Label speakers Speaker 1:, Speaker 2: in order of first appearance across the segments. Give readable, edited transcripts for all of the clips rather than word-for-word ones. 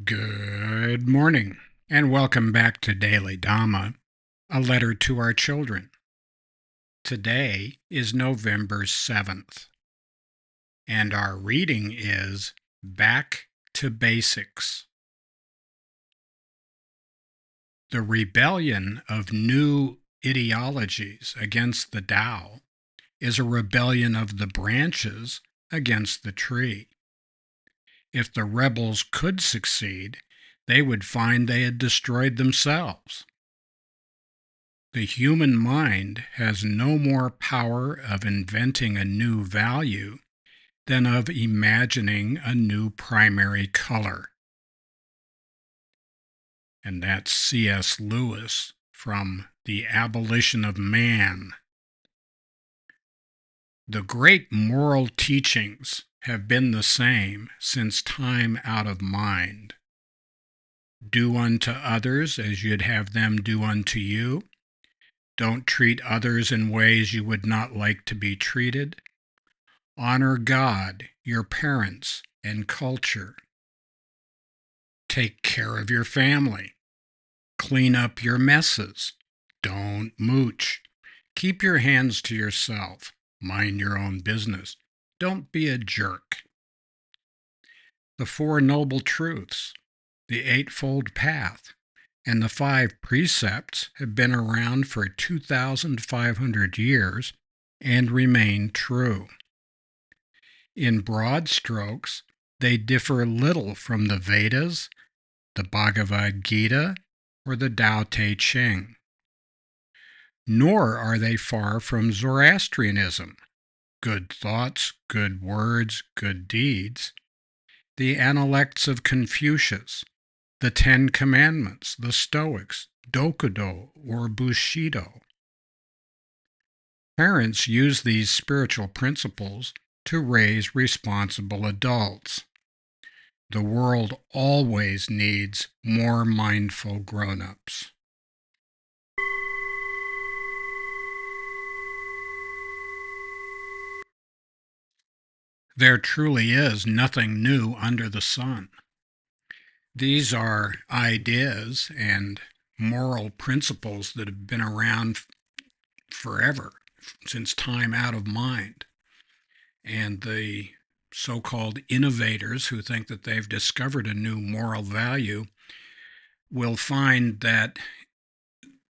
Speaker 1: Good morning, and welcome back to Daily Dhamma, a letter to our children. Today is November 7th, and our reading is Back to Basics. The rebellion of new ideologies against the Tao is a rebellion of the branches against the tree. If the rebels could succeed, they would find they had destroyed themselves. The human mind has no more power of inventing a new value than of imagining a new primary color. And that's C.S. Lewis from The Abolition of Man. The great moral teachings have been the same since time out of mind. Do unto others as you'd have them do unto you. Don't treat others in ways you would not like to be treated. Honor God, your parents, and culture. Take care of your family. Clean up your messes. Don't mooch. Keep your hands to yourself. Mind your own business. Don't be a jerk. The Four Noble Truths, the Eightfold Path, and the Five Precepts have been around for 2,500 years and remain true. In broad strokes, they differ little from the Vedas, the Bhagavad Gita, or the Tao Te Ching. Nor are they far from Zoroastrianism, good thoughts, good words, good deeds, the Analects of Confucius, the Ten Commandments, the Stoics, Dokudo, or Bushido. Parents use these spiritual principles to raise responsible adults. The world always needs more mindful grown-ups. There truly is nothing new under the sun. These are ideas and moral principles that have been around forever, since time out of mind. And the so-called innovators who think that they've discovered a new moral value will find that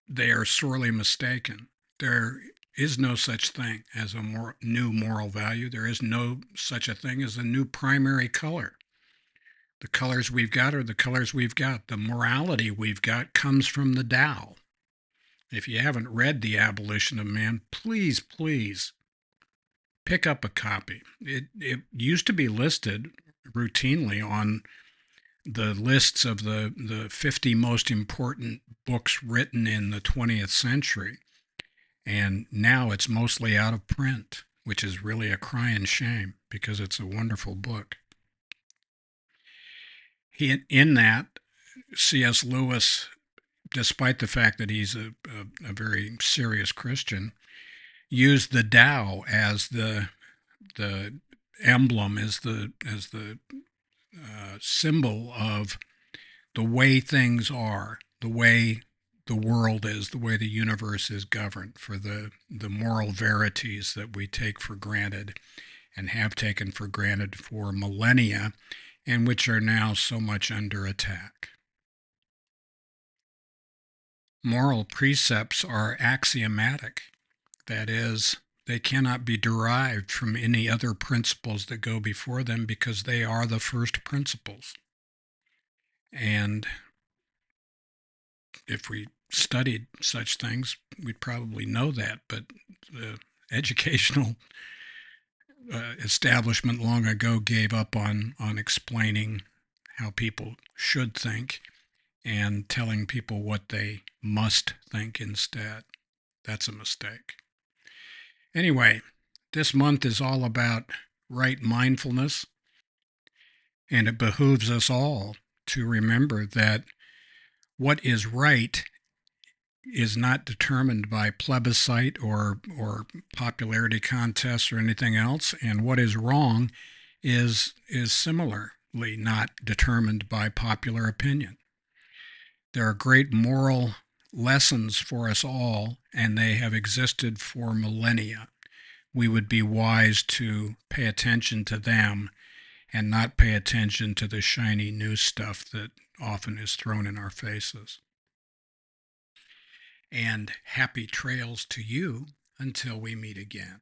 Speaker 1: they are sorely mistaken. There is no such thing as a new moral value. There is no such a thing as a new primary color. The colors we've got are the colors we've got. The morality we've got comes from the Tao. If you haven't read The Abolition of Man, please pick up a copy. It used to be listed routinely on the lists of the 50 most important books written in the 20th century. And now it's mostly out of print, which is really a crying shame because it's a wonderful book. In that, C.S. Lewis, despite the fact that he's a very serious Christian, used the Tao as the emblem, as the symbol of the way things are, the way the world is, the way the universe is governed, for the moral verities that we take for granted and have taken for granted for millennia, and which are now so much under attack. Moral precepts are axiomatic. That is, they cannot be derived from any other principles that go before them because they are the first principles. And if we studied such things, we'd probably know that, but the educational establishment long ago gave up on explaining how people should think and telling people what they must think instead. That's a mistake. Anyway, this month is all about right mindfulness, and it behooves us all to remember that what is right is not determined by plebiscite or popularity contests or anything else, and what is wrong is similar. not determined by popular opinion. There are great moral lessons for us all, and they have existed for millennia. We would be wise to pay attention to them and not pay attention to the shiny new stuff that often is thrown in our faces. And happy trails to you until we meet again.